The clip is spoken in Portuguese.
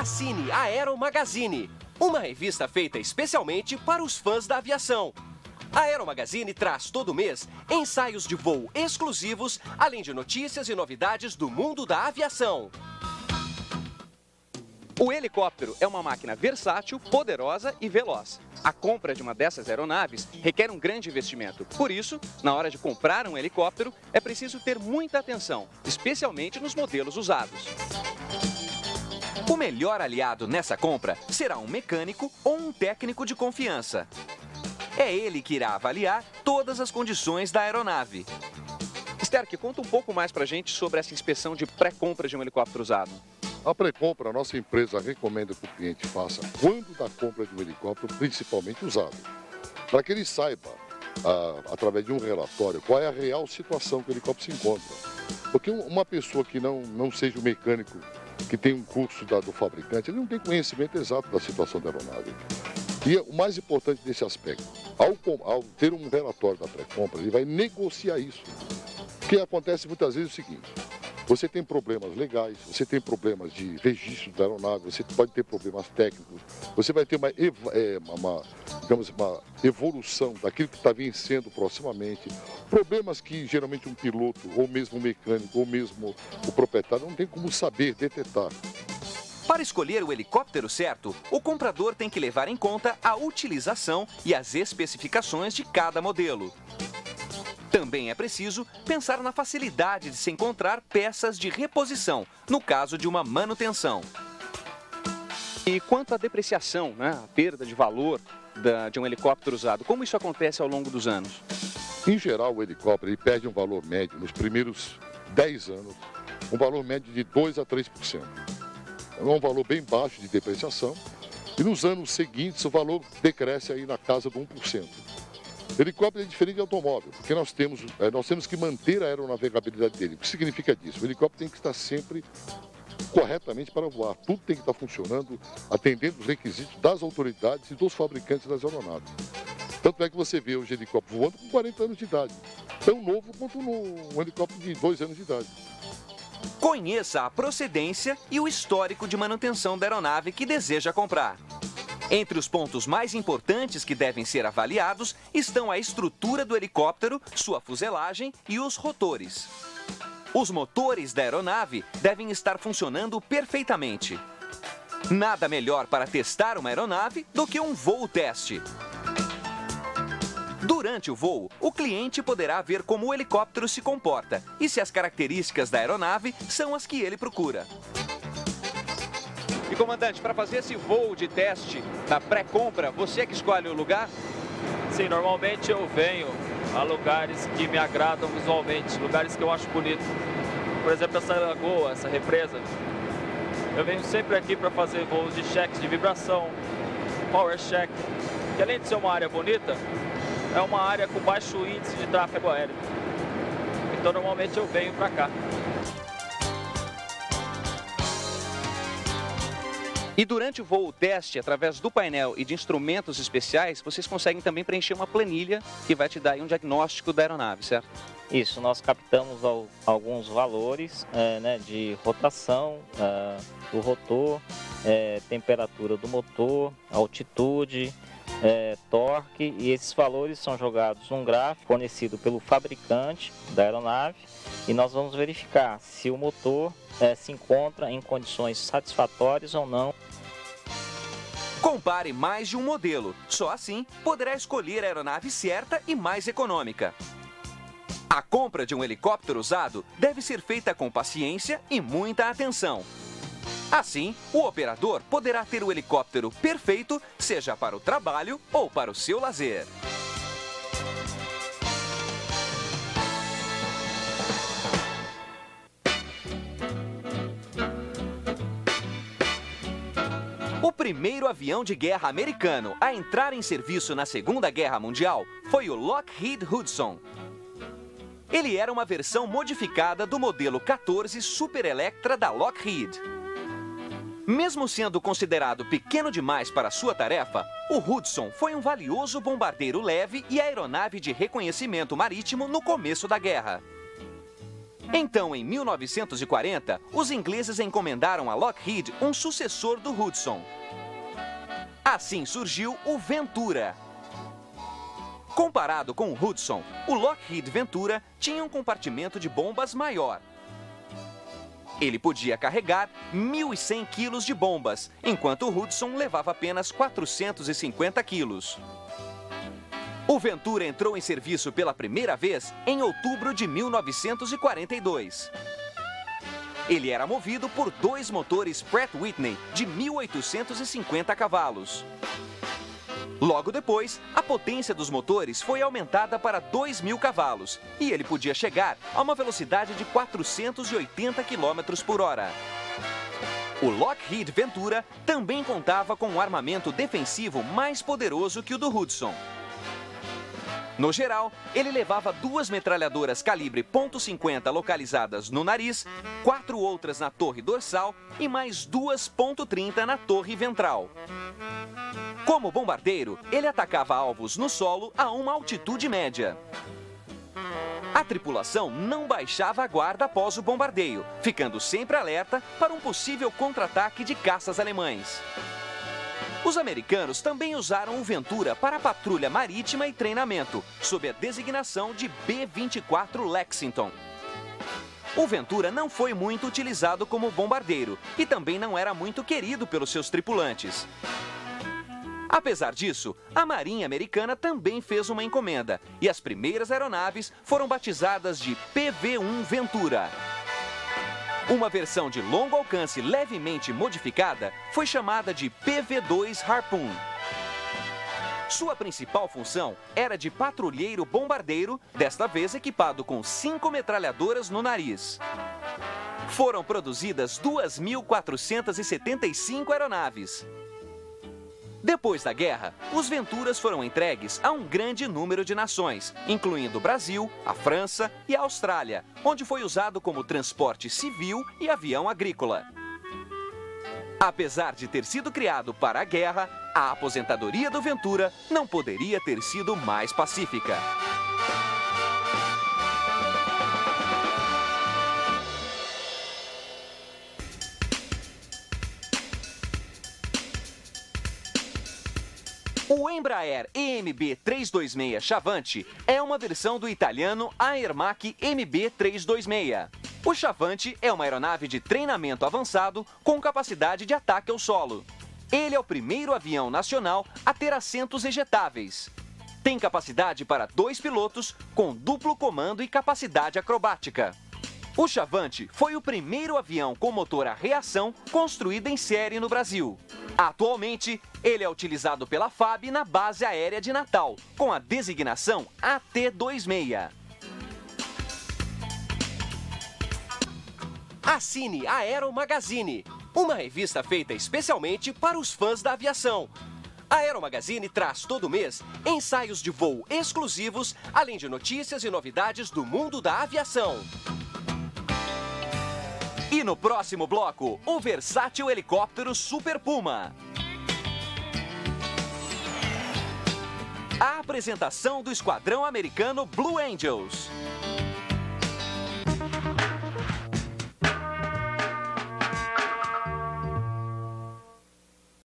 Assine a Aero Magazine, uma revista feita especialmente para os fãs da aviação. A Aero Magazine traz todo mês ensaios de voo exclusivos, além de notícias e novidades do mundo da aviação. O helicóptero é uma máquina versátil, poderosa e veloz. A compra de uma dessas aeronaves requer um grande investimento. Por isso, na hora de comprar um helicóptero, é preciso ter muita atenção, especialmente nos modelos usados. O melhor aliado nessa compra será um mecânico ou um técnico de confiança. É ele que irá avaliar todas as condições da aeronave. Sterk, conta um pouco mais pra gente sobre essa inspeção de pré-compra de um helicóptero usado. A pré-compra, a nossa empresa recomenda que o cliente faça quando da compra de um helicóptero, principalmente usado, para que ele saiba, através de um relatório, qual é a real situação que o helicóptero se encontra. Porque uma pessoa que não seja um mecânico, que tem um curso do fabricante, ele não tem conhecimento exato da situação da aeronave. E o mais importante nesse aspecto, ao ter um relatório da pré-compra, ele vai negociar isso. O que acontece muitas vezes é o seguinte: você tem problemas legais, você tem problemas de registro da aeronave, você pode ter problemas técnicos, você vai ter uma evolução daquilo que está vencendo proximamente, problemas que geralmente um piloto, ou mesmo um mecânico, ou mesmo o proprietário não tem como saber detectar. Para escolher o helicóptero certo, o comprador tem que levar em conta a utilização e as especificações de cada modelo. Também é preciso pensar na facilidade de se encontrar peças de reposição, no caso de uma manutenção. E quanto à depreciação, a perda de valor de um helicóptero usado, como isso acontece ao longo dos anos? Em geral, o helicóptero ele perde um valor médio nos primeiros 10 anos, um valor médio de 2 a 3%. É um valor bem baixo de depreciação e nos anos seguintes o valor decresce aí na casa de 1%. Helicóptero é diferente de automóvel, porque nós temos que manter a aeronavegabilidade dele. O que significa disso? O helicóptero tem que estar sempre corretamente para voar. Tudo tem que estar funcionando, atendendo os requisitos das autoridades e dos fabricantes das aeronaves. Tanto é que você vê hoje helicóptero voando com 40 anos de idade. Tão novo quanto um helicóptero de 2 anos de idade. Conheça a procedência e o histórico de manutenção da aeronave que deseja comprar. Entre os pontos mais importantes que devem ser avaliados estão a estrutura do helicóptero, sua fuselagem e os rotores. Os motores da aeronave devem estar funcionando perfeitamente. Nada melhor para testar uma aeronave do que um voo teste. Durante o voo, o cliente poderá ver como o helicóptero se comporta e se as características da aeronave são as que ele procura. E, comandante, para fazer esse voo de teste da pré-compra, você é que escolhe o lugar? Sim, normalmente eu venho a lugares que me agradam visualmente, lugares que eu acho bonito. Por exemplo, essa lagoa, essa represa. Eu venho sempre aqui para fazer voos de checks de vibração, power check, que além de ser uma área bonita, é uma área com baixo índice de tráfego aéreo. Então, normalmente eu venho para cá. E durante o voo teste, através do painel e de instrumentos especiais, vocês conseguem também preencher uma planilha que vai te dar aí um diagnóstico da aeronave, certo? Isso, nós captamos alguns valores de rotação do rotor, temperatura do motor, altitude, torque, e esses valores são jogados num gráfico fornecido pelo fabricante da aeronave e nós vamos verificar se o motor se encontra em condições satisfatórias ou não. Compare mais de um modelo, só assim poderá escolher a aeronave certa e mais econômica. A compra de um helicóptero usado deve ser feita com paciência e muita atenção. Assim, o operador poderá ter o helicóptero perfeito, seja para o trabalho ou para o seu lazer. O primeiro avião de guerra americano a entrar em serviço na Segunda Guerra Mundial foi o Lockheed Hudson. Ele era uma versão modificada do modelo 14 Super Electra da Lockheed. Mesmo sendo considerado pequeno demais para sua tarefa, o Hudson foi um valioso bombardeiro leve e aeronave de reconhecimento marítimo no começo da guerra. Então, em 1940, os ingleses encomendaram a Lockheed um sucessor do Hudson. Assim surgiu o Ventura. Comparado com o Hudson, o Lockheed Ventura tinha um compartimento de bombas maior. Ele podia carregar 1.100 quilos de bombas, enquanto o Hudson levava apenas 450 quilos. O Ventura entrou em serviço pela primeira vez em outubro de 1942. Ele era movido por 2 motores Pratt Whitney de 1.850 cavalos. Logo depois, a potência dos motores foi aumentada para 2.000 cavalos e ele podia chegar a uma velocidade de 480 km por hora. O Lockheed Ventura também contava com um armamento defensivo mais poderoso que o do Hudson. No geral, ele levava 2 metralhadoras calibre .50 localizadas no nariz, 4 outras na torre dorsal e mais 2 .30 na torre ventral. Como bombardeiro, ele atacava alvos no solo a uma altitude média. A tripulação não baixava a guarda após o bombardeio, ficando sempre alerta para um possível contra-ataque de caças alemães. Os americanos também usaram o Ventura para patrulha marítima e treinamento, sob a designação de B-24 Lexington. O Ventura não foi muito utilizado como bombardeiro e também não era muito querido pelos seus tripulantes. Apesar disso, a Marinha Americana também fez uma encomenda e as primeiras aeronaves foram batizadas de PV-1 Ventura. Uma versão de longo alcance levemente modificada foi chamada de PV-2 Harpoon. Sua principal função era de patrulheiro bombardeiro, desta vez equipado com 5 metralhadoras no nariz. Foram produzidas 2.475 aeronaves. Depois da guerra, os Venturas foram entregues a um grande número de nações, incluindo o Brasil, a França e a Austrália, onde foi usado como transporte civil e avião agrícola. Apesar de ter sido criado para a guerra, a aposentadoria do Ventura não poderia ter sido mais pacífica. O Embraer EMB 326 Chavante é uma versão do italiano Aermacchi MB 326. O Chavante é uma aeronave de treinamento avançado com capacidade de ataque ao solo. Ele é o primeiro avião nacional a ter assentos ejetáveis. Tem capacidade para 2 pilotos com duplo comando e capacidade acrobática. O Chavante foi o primeiro avião com motor a reação construído em série no Brasil. Atualmente, ele é utilizado pela FAB na Base Aérea de Natal, com a designação AT-26. Assine a Aero Magazine, uma revista feita especialmente para os fãs da aviação. A Aero Magazine traz todo mês ensaios de voo exclusivos, além de notícias e novidades do mundo da aviação. E no próximo bloco, o versátil helicóptero Super Puma. A apresentação do esquadrão americano Blue Angels.